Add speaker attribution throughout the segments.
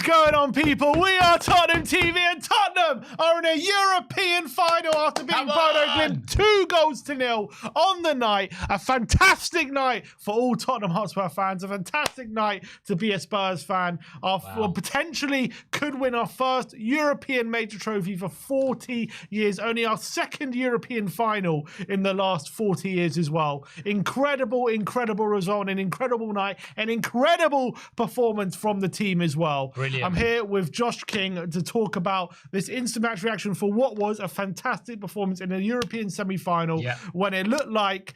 Speaker 1: going on, people? We are Tottenham TV, and Tottenham are in a European final after beating Bodo Glimt 2-0 on the night. A fantastic night for all Tottenham Hotspur fans. A fantastic night to be a Spurs fan. Potentially could win our first European major trophy for 40 years. Only our second European final in the last 40 years as well. Incredible, incredible result, an incredible night, an incredible performance from the team as well.
Speaker 2: Brilliant.
Speaker 1: I'm here with Josh King to talk about this instant match reaction for what was a fantastic performance in a European semi-final when it looked like,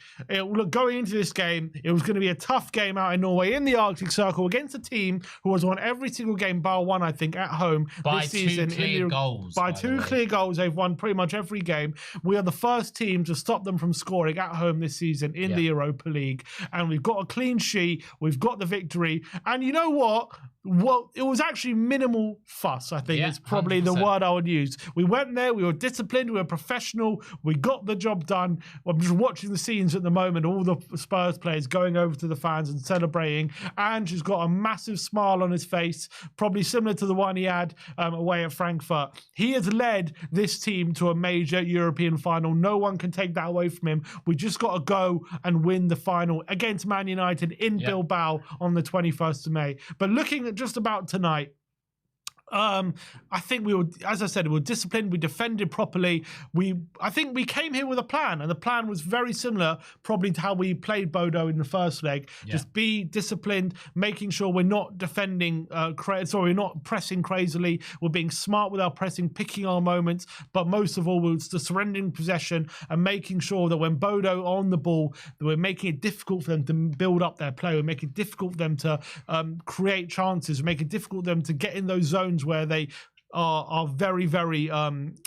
Speaker 1: going into this game, it was going to be a tough game out in Norway in the Arctic Circle against a team who has won every single game bar one, I think, at home this season.
Speaker 2: By 2 clear goals.
Speaker 1: By 2 clear goals. They've won pretty much every game. We are the first team to stop them from scoring at home this season in the Europa League. And we've got a clean sheet. We've got the victory. And you know what? Well, it was actually minimal fuss, I think is probably 100%. The word I would use. We went there, we were disciplined, we were professional, we got the job done. I'm just watching the scenes at the moment, all the Spurs players going over to the fans and celebrating. Ange's got a massive smile on his face, probably similar to the one he had away at Frankfurt. He has led this team to a major European final. No one can take that away from him. We just got to go and win the final against Man United in Bilbao on the 21st of May. But looking at just about tonight, I think we were, as I said, we were disciplined, we defended properly. I think we came here with a plan, and the plan was very similar probably to how we played Bodo in the first leg. Just be disciplined, making sure we're not defending, we're not pressing crazily, we're being smart with our pressing, picking our moments, but most of all, was the surrendering possession and making sure that when Bodo on the ball, that we're making it difficult for them to build up their play, we're making it difficult for them to create chances, we're making it difficult for them to get in those zones where they are very, very,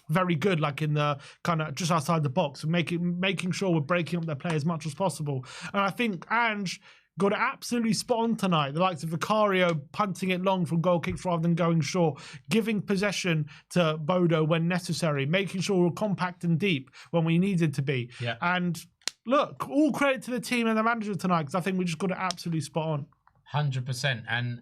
Speaker 1: very good, like in the kind of just outside the box, making sure we're breaking up their play as much as possible. And I think Ange got it absolutely spot on tonight. The likes of Vicario punting it long from goal kicks rather than going short, giving possession to Bodo when necessary, making sure we're compact and deep when we needed to be. And look, all credit to the team and the manager tonight, because I think we just got it absolutely spot on.
Speaker 2: 100%. And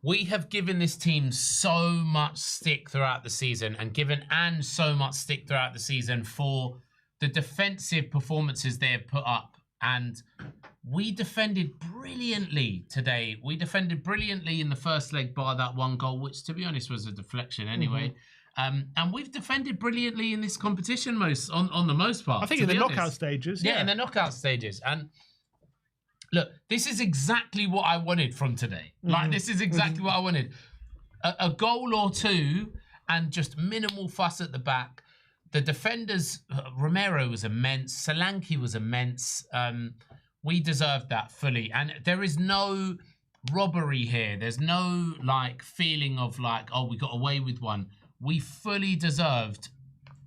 Speaker 2: we have given this team so much stick throughout the season, and given Ange so much stick throughout the season for the defensive performances they have put up. And we defended brilliantly today. We defended brilliantly in the first leg by that one goal, which, to be honest, was a deflection anyway. And we've defended brilliantly in this competition on the most part.
Speaker 1: I think in the knockout stages.
Speaker 2: Yeah, in the knockout stages. And look, this is exactly what I wanted from today. Like, this is exactly what I wanted. A goal or two and just minimal fuss at the back. The defenders, Romero was immense. Solanke was immense. We deserved that fully. And there is no robbery here. There's no, like, feeling of, like, oh, we got away with one. We fully deserved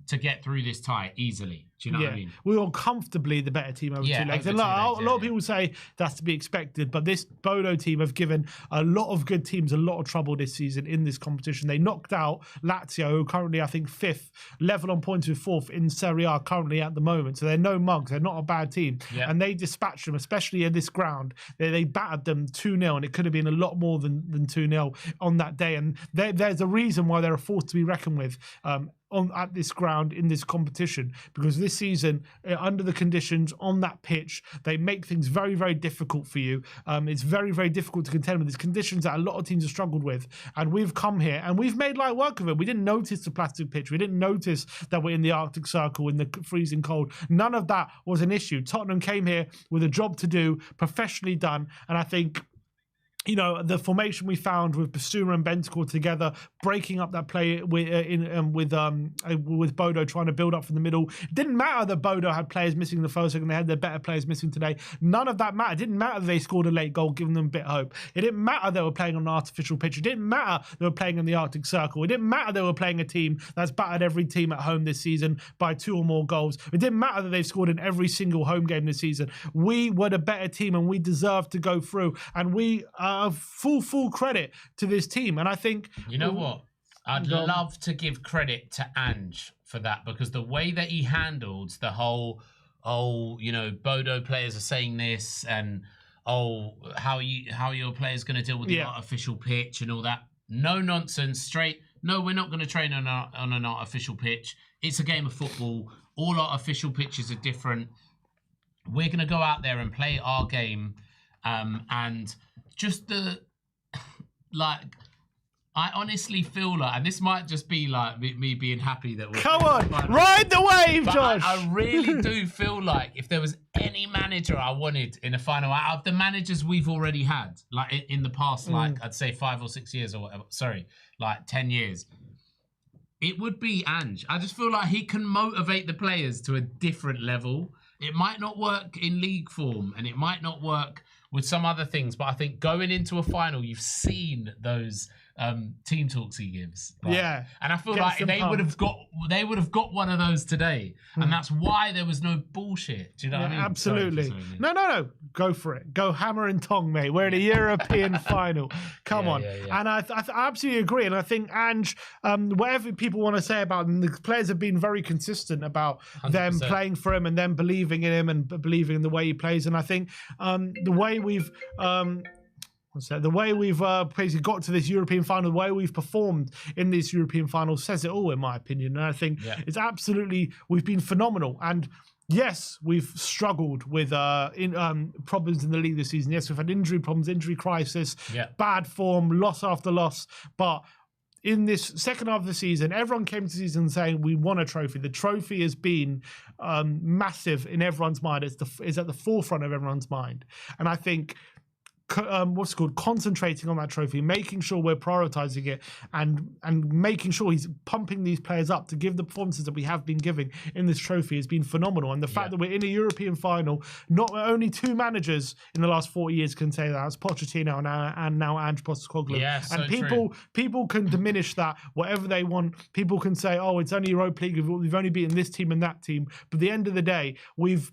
Speaker 2: to get through this tie easily. Do you know what I mean?
Speaker 1: We were comfortably the better team over 2 legs. And a lot of people say that's to be expected, but this Bodo team have given a lot of good teams a lot of trouble this season in this competition. They knocked out Lazio, who currently, I think, 5th, level on points with 4th in Serie A currently at the moment. So they're no mugs. They're not a bad team. And they dispatched them, especially in this ground. They battered them 2-0, and it could have been a lot more than 2-0 on that day. And there's a reason why they're a force to be reckoned with at this ground in this competition, because this season, under the conditions on that pitch, they make things very, very difficult for you. It's very, very difficult to contend with these conditions that a lot of teams have struggled with, and we've come here and we've made light work of it. We didn't notice the plastic pitch, we didn't notice that we're in the Arctic Circle in the freezing cold. None of that was an issue. Tottenham came here with a job to do, professionally done, and I think, you know, the formation we found with Basuma and Bentancur together, breaking up that play with Bodo trying to build up from the middle. It didn't matter that Bodo had players missing in the first second. They had their better players missing today. None of that mattered. It didn't matter that they scored a late goal, giving them a bit of hope. It didn't matter they were playing on an artificial pitch. It didn't matter they were playing in the Arctic Circle. It didn't matter they were playing a team that's battered every team at home this season by 2 or more goals. It didn't matter that they've scored in every single home game this season. We were the better team, and we deserved to go through. And we full credit to this team. And I think,
Speaker 2: you know what, I'd love to give credit to Ange for that, because the way that he handled the whole, you know, Bodo players are saying this, and how are your players going to deal with the artificial pitch and all that. no nonsense, straight. No, we're not going to train on an artificial pitch. It's a game of football. All artificial pitches are different. We're going to go out there and play our game, and just I honestly feel like, and this might just be like me being happy that we're...
Speaker 1: Come on, ride the wave, Josh!
Speaker 2: I really do feel like if there was any manager I wanted in a final, out of the managers we've already had, like in the past, like I'd say 5 or 6 years or whatever, sorry, like 10 years, it would be Ange. I just feel like he can motivate the players to a different level. It might not work in league form, and it might not work with some other things, but I think going into a final, you've seen those team talks he gives. Right?
Speaker 1: Yeah.
Speaker 2: And I feel like they would have got one of those today. And that's why there was no bullshit. Do you know what I mean?
Speaker 1: Absolutely. Sorry, no. Go for it. Go hammer and tong, mate. We're in a European final. Come on. Yeah. And I absolutely agree. And I think Ange, whatever people want to say about him, the players have been very consistent about 100%. Them playing for him and them believing in him and believing in the way he plays. And I think the way we've... the way we've basically got to this European final, the way we've performed in this European final says it all, in my opinion. And I think it's absolutely, we've been phenomenal. And yes, we've struggled with problems in the league this season. Yes, we've had injury problems, injury crisis, bad form, loss after loss. But in this second half of the season, everyone came to the season saying we won a trophy. The trophy has been massive in everyone's mind. It's at the forefront of everyone's mind. And I think... concentrating on that trophy, making sure we're prioritizing it and making sure he's pumping these players up to give the performances that we have been giving in this trophy has been phenomenal. And the fact that we're in a European final, not only 2 managers in the last 40 years can say that, it's Pochettino and now Ange Postecoglou.
Speaker 2: Yeah,
Speaker 1: and people can diminish that whatever they want. People can say, oh, it's only Europa League, we've only beaten this team and that team. But at the end of the day, we've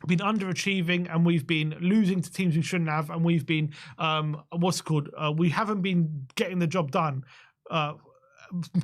Speaker 1: been underachieving and we've been losing to teams we shouldn't have, and we've been we haven't been getting the job done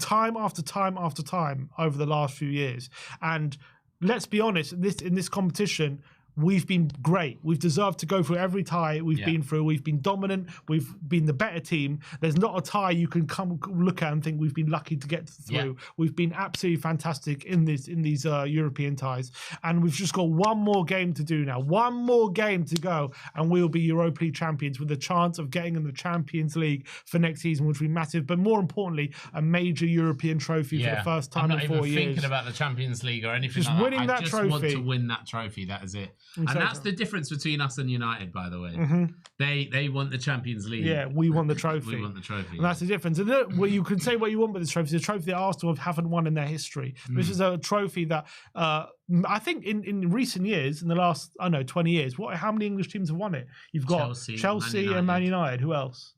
Speaker 1: time after time after time over the last few years. And let's be honest, in this competition, we've been great. We've deserved to go through every tie we've been through. We've been dominant. We've been the better team. There's not a tie you can come look at and think we've been lucky to get through. We've been absolutely fantastic in these European ties. And we've just got one more game to do now. One more game to go, and we'll be Europa League champions with a chance of getting in the Champions League for next season, which will be massive. But more importantly, a major European trophy for the first time in 4 years.
Speaker 2: I'm not even thinking about the Champions League or anything
Speaker 1: just
Speaker 2: like that.
Speaker 1: Winning that trophy. I just want
Speaker 2: to win that trophy. That is it. And that's the difference between us and United, by the way. They want the Champions League.
Speaker 1: Yeah, we won the trophy.
Speaker 2: We won the trophy.
Speaker 1: And that's the difference. And well, you can say what you want with this trophy. It's a trophy that Arsenal haven't won in their history. This is a trophy that I think in recent years, in the last 20 years, how many English teams have won it? You've got Chelsea and Man United. Who else?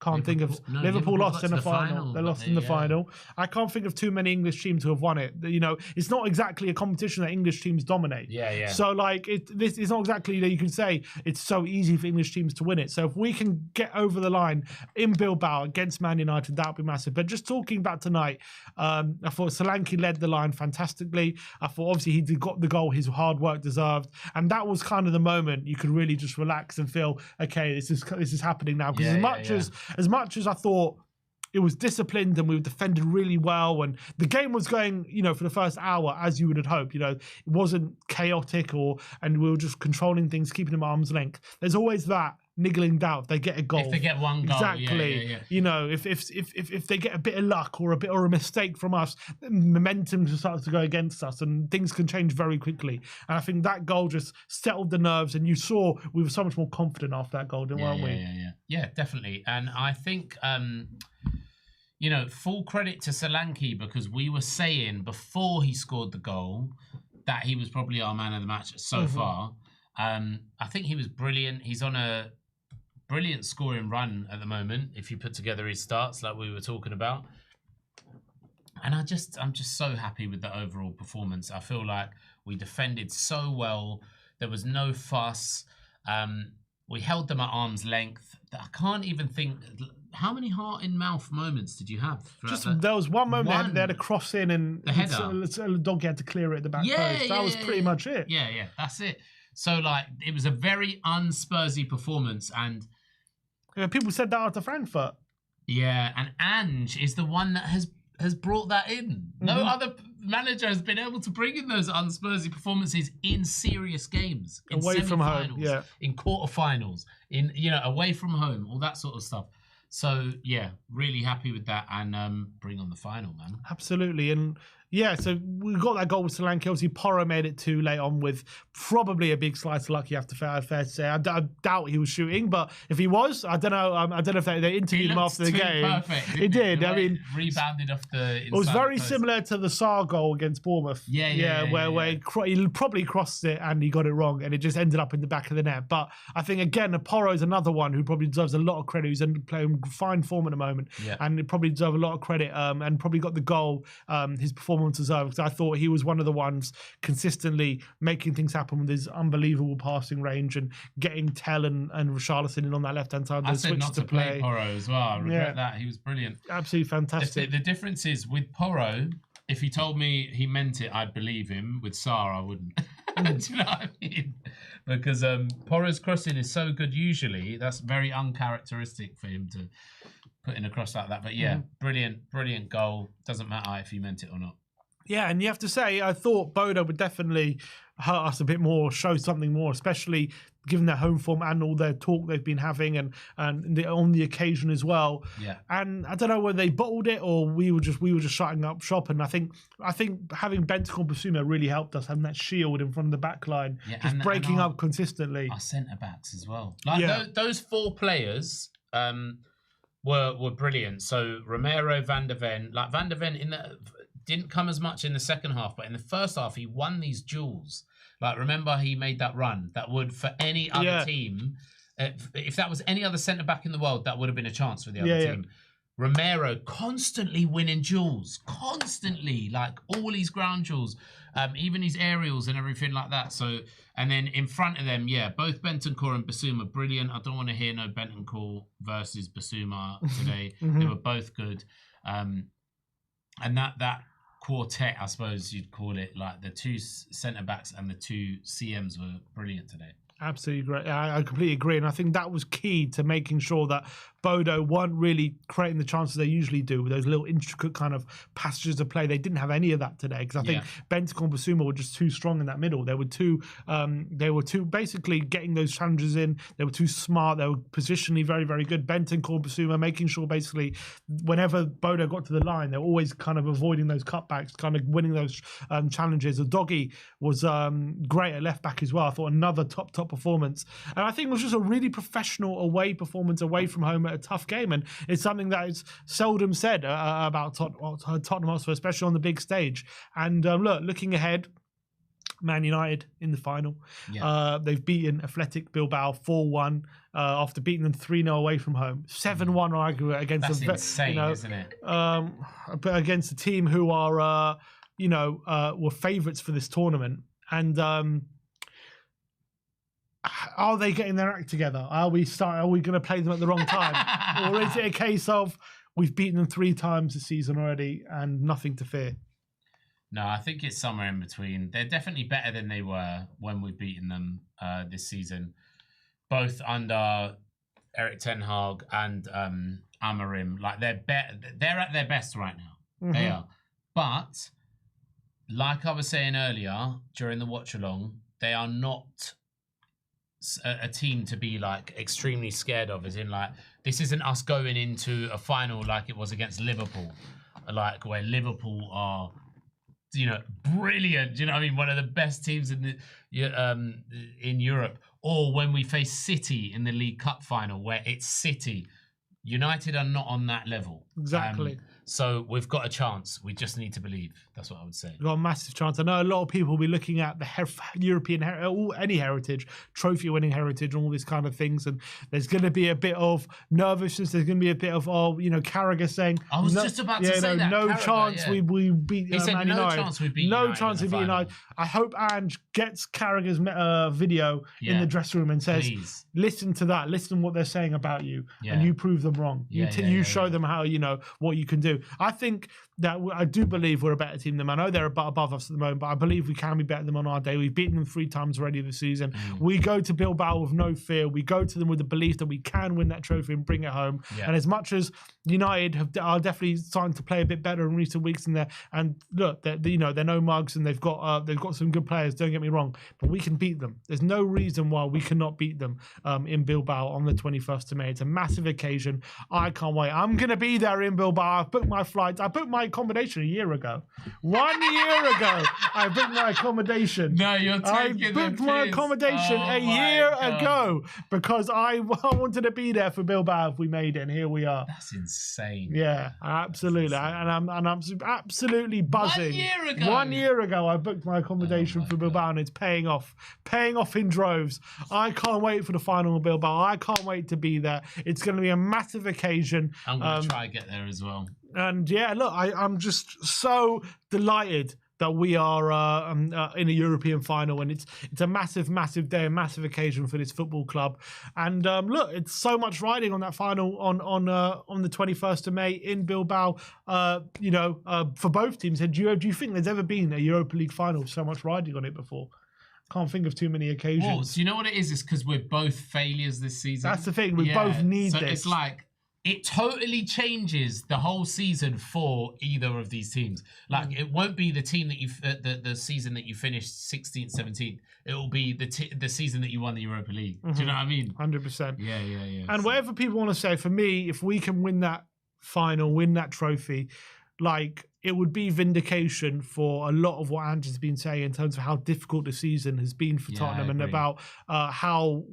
Speaker 1: Can't think of Liverpool lost in the final. They lost in the final. I can't think of too many English teams who have won it. You know, it's not exactly a competition that English teams dominate. So like this is not exactly that you can say it's so easy for English teams to win it. So if we can get over the line in Bilbao against Man United, that would be massive. But just talking about tonight, I thought Solanke led the line fantastically. I thought obviously he got the goal his hard work deserved, and that was kind of the moment you could really just relax and feel, okay, this is happening now. Because as much as I thought it was disciplined and we defended really well and the game was going, for the first hour as you would have hoped, it wasn't chaotic and we were just controlling things, keeping them at arm's length. There's always that niggling doubt. They get a goal.
Speaker 2: If they get one goal,
Speaker 1: exactly. If they get a bit of luck or a mistake from us, momentum just starts to go against us, and things can change very quickly. And I think that goal just settled the nerves, and you saw we were so much more confident after that goal, weren't we?
Speaker 2: Yeah, definitely. And I think full credit to Solanke, because we were saying before he scored the goal that he was probably our man of the match so far. I think he was brilliant. He's on a brilliant scoring run at the moment, if you put together his starts like we were talking about. And I'm just so happy with the overall performance. I feel like we defended so well. There was no fuss. We held them at arm's length. I can't even think... How many heart-in-mouth moments did you have?
Speaker 1: There was one moment they had a cross in and
Speaker 2: the header.
Speaker 1: Doggy had to clear it at the back post. That was pretty much it.
Speaker 2: Yeah, that's it. So, it was a very un-Spursy performance, and...
Speaker 1: people said that after Frankfurt.
Speaker 2: Yeah, and Ange is the one that has brought that in. No other manager has been able to bring in those unspursy performances in serious games, in
Speaker 1: away from home,
Speaker 2: in quarterfinals, in away from home, all that sort of stuff. So yeah, really happy with that, and bring on the final, man.
Speaker 1: Absolutely, and yeah, so we got that goal with Solanke. Obviously, Porro made it too late on with probably a big slice of luck. You have to fair to say. I doubt he was shooting, but if he was, I don't know. I don't know if they interviewed him after the game.
Speaker 2: Perfect.
Speaker 1: He did. I mean,
Speaker 2: rebounded off the.
Speaker 1: It was very similar to the Sarr goal against Bournemouth. Where he probably crossed it and he got it wrong, and it just ended up in the back of the net. But I think again, Porro is another one who probably deserves a lot of credit. Who's playing fine form at the moment, and he probably deserves a lot of credit. And probably got the goal. His performance deserved, because I thought he was one of the ones consistently making things happen with his unbelievable passing range and getting Tell and Richarlison in on that left hand side.
Speaker 2: I said not to play Porro as well. I regret that. He was brilliant.
Speaker 1: Absolutely fantastic.
Speaker 2: The difference is with Porro, if he told me he meant it, I'd believe him. With Sarr, I wouldn't. Do you know what I mean? Because Porro's crossing is so good usually. That's very uncharacteristic for him to put in a cross like that. But yeah, brilliant goal. Doesn't matter if he meant it or not.
Speaker 1: Yeah, and you have to say, I thought Bodo would definitely hurt us a bit more, show something more, especially given their home form and all their talk they've been having, and on the occasion as well.
Speaker 2: Yeah.
Speaker 1: And I don't know whether they bottled it or we were just shutting up shop. And I think having Bentancur Bissouma really helped us, having that shield in front of the back line, just breaking up consistently.
Speaker 2: Our centre backs as well. Those four players. Were brilliant. So Romero, Van der Ven, didn't come as much in the second half, but in the first half he won these duels. Like, remember, he made that run that would, for any other team, if that was any other centre back in the world, that would have been a chance for the other team. Romero constantly winning duels, constantly, like all his ground duels, even his aerials and everything like that. So, and then in front of them, both Bentancur and Bissouma, brilliant. I don't want to hear no Bentancur versus Bissouma today. They were both good. And that quartet, I suppose you'd call it, like the two centre-backs and the two CMs were brilliant today.
Speaker 1: Absolutely great. I completely agree. And I think that was key to making sure that Bodo weren't really creating the chances they usually do with those little intricate kind of passages of play. They didn't have any of that today, because I think Bentancur and Bissouma were just too strong in that middle. They were too basically getting those challenges in. They were too smart. They were positionally very, very good. Bentancur and Bissouma making sure basically whenever Bodo got to the line, they were always kind of avoiding those cutbacks, kind of winning those challenges. Doggy was great at left back as well. I thought another top performance. And I think it was just a really professional away performance away from home at a tough game. And it's something that is seldom said about Tottenham Hotspur, especially on the big stage. And looking ahead, Man United in the final. They've beaten Athletic Bilbao 4-1 after beating them 3-0 away from home. 7-1 on aggregate against
Speaker 2: That's insane, isn't it?
Speaker 1: But against a team who are were favourites for this tournament. And are they getting their act together? Are we going to play them at the wrong time? Or is it a case of we've beaten them 3 times this season already and nothing to fear?
Speaker 2: No, I think it's somewhere in between. They're definitely better than they were when we've beaten them this season, both under Erik ten Hag and Amorim. Like, they're at their best right now. They are. But like I was saying earlier during the watch along, they are not a team to be like extremely scared of, as in, like, this isn't us going into a final like it was against Liverpool, like where Liverpool are, brilliant. Do you know what I mean? One of the best teams in Europe. Or when we face City in the League Cup final, where it's City. United are not on that level.
Speaker 1: Exactly.
Speaker 2: So we've got a chance. We just need to believe. That's what I would say.
Speaker 1: We've got a massive chance. I know a lot of people will be looking at the European, any heritage, trophy-winning heritage, and all these kind of things. And there's going to be a bit of nervousness. There's going to be a bit of, Carragher saying,
Speaker 2: I was just about to say that.
Speaker 1: No chance we beat Man United.
Speaker 2: No chance we beat United.
Speaker 1: No chance we beat United. I hope Ange gets Carragher's video in the dressing room and says, listen to that. Listen to what they're saying about you. And you prove them them wrong. You show them how, what you can do. I think that I do believe we're a better team than them. I know they're above us at the moment, but I believe we can be better than them on our day. We've beaten them 3 times already this season. We go to Bilbao with no fear. We go to them with the belief that we can win that trophy and bring it home. And as much as United are definitely starting to play a bit better in recent weeks in there, and look, they're no mugs and they've got some good players. Don't get me wrong, but we can beat them. There's no reason why we cannot beat them in Bilbao on the 21st of May. It's a massive occasion. I can't wait. I'm gonna be there in Bilbao. I've booked my flights. I booked my accommodation a year ago. 1 year ago, I booked my accommodation.
Speaker 2: No, you're taking
Speaker 1: I booked my accommodation a year ago because I wanted to be there for Bilbao if we made it, and here we are.
Speaker 2: That's insane.
Speaker 1: Yeah, absolutely. I'm absolutely buzzing. 1 year ago, I booked my accommodation for Bilbao, and it's paying off in droves. I can't wait for the final in Bilbao. I can't wait to be there. It's going to be a massive occasion.
Speaker 2: I'm going to try to get there as well.
Speaker 1: And yeah, look, I'm just so delighted that we are in a European final, and it's a massive, massive day, a massive occasion for this football club. And look, it's so much riding on that final on the 21st of May in Bilbao. For both teams. Do you think there's ever been a Europa League final with so much riding on it before? Can't think of too many occasions.
Speaker 2: Well, do you know what it is? It's because we're both failures this season.
Speaker 1: That's the thing. We both need
Speaker 2: so
Speaker 1: this.
Speaker 2: It's like, it totally changes the whole season for either of these teams. Like, it won't be the team that you the season that you finished 16th, 17th. It will be the season that you won the Europa League. Do you know what I mean?
Speaker 1: 100%.
Speaker 2: Yeah.
Speaker 1: And whatever people want to say, for me, if we can win that final, win that trophy, like, it would be vindication for a lot of what Andrew's been saying in terms of how difficult the season has been for Tottenham, and about how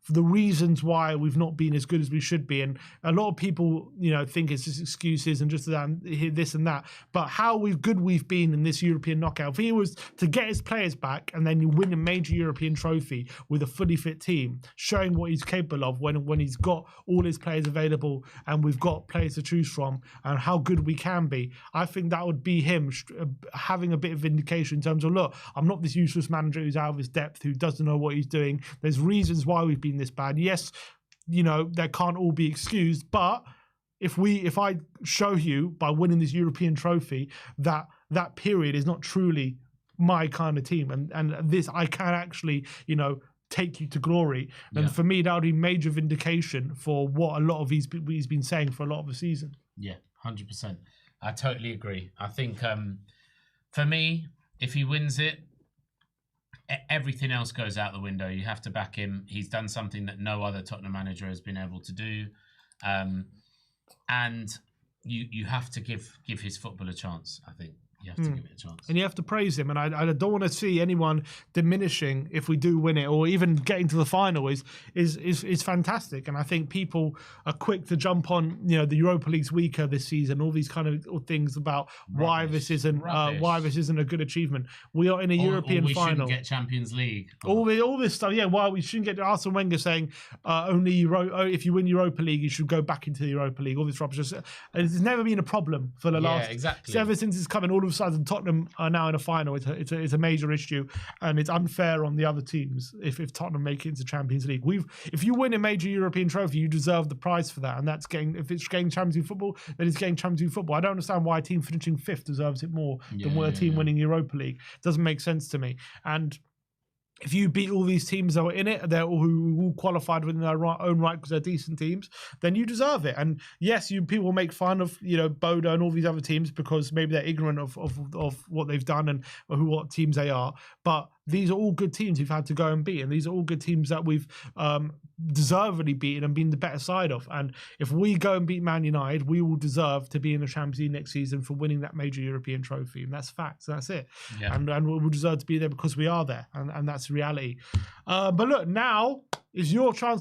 Speaker 1: the reasons why we've not been as good as we should be. And a lot of people, think it's just excuses and just this and that. But how good we've been in this European knockout. If he was to get his players back and then you win a major European trophy with a fully fit team, showing what he's capable of when he's got all his players available and we've got players to choose from, and how good we can be, I think that would be him having a bit of vindication in terms of, look, I'm not this useless manager who's out of his depth, who doesn't know what he's doing. There's reasons why we've been this bad. Yes, they can't all be excused, but if I show you by winning this European trophy that period is not truly my kind of team, and this I can actually take you to glory, then for me that would be major vindication for what a lot of he's been saying for a lot of the season.
Speaker 2: 100%. I totally agree. I think for me, if he wins it, everything else goes out the window. You have to back him. He's done something that no other Tottenham manager has been able to do, and you have to give his football a chance. I think you have to give it a chance,
Speaker 1: and you have to praise him. And I don't want to see anyone diminishing if we do win it, or even getting to the final is fantastic. And I think people are quick to jump on the Europa League's weaker this season, all these kind of things about why this isn't a good achievement. We are in a European
Speaker 2: we
Speaker 1: final.
Speaker 2: Shouldn't get Champions League.
Speaker 1: All this stuff. Yeah, why we shouldn't get Arsene Wenger saying if you win Europa League, you should go back into the Europa League. All this rubbish. It's never been a problem for the last.
Speaker 2: Exactly.
Speaker 1: Ever since it's coming, all of a sudden Tottenham are now in a final. It's a major issue, and it's unfair on the other teams if Tottenham make it into Champions League. If you win a major European trophy, you deserve the prize for that, and if it's getting Champions League football, then it's getting Champions League football. I don't understand why a team finishing 5th deserves it more than a team winning Europa League. It doesn't make sense to me. And if you beat all these teams that were in it, they're all qualified within their own right because they're decent teams, then you deserve it. And yes, people make fun of Bodo and all these other teams because maybe they're ignorant of what they've done and what teams they are. But these are all good teams we've had to go and beat, and these are all good teams that we've deservedly beaten and been the better side of. And if we go and beat Man United, we will deserve to be in the Champions League next season for winning that major European trophy, and that's facts. That's it. And we'll deserve to be there because we are there, and that's reality. But look, now is your chance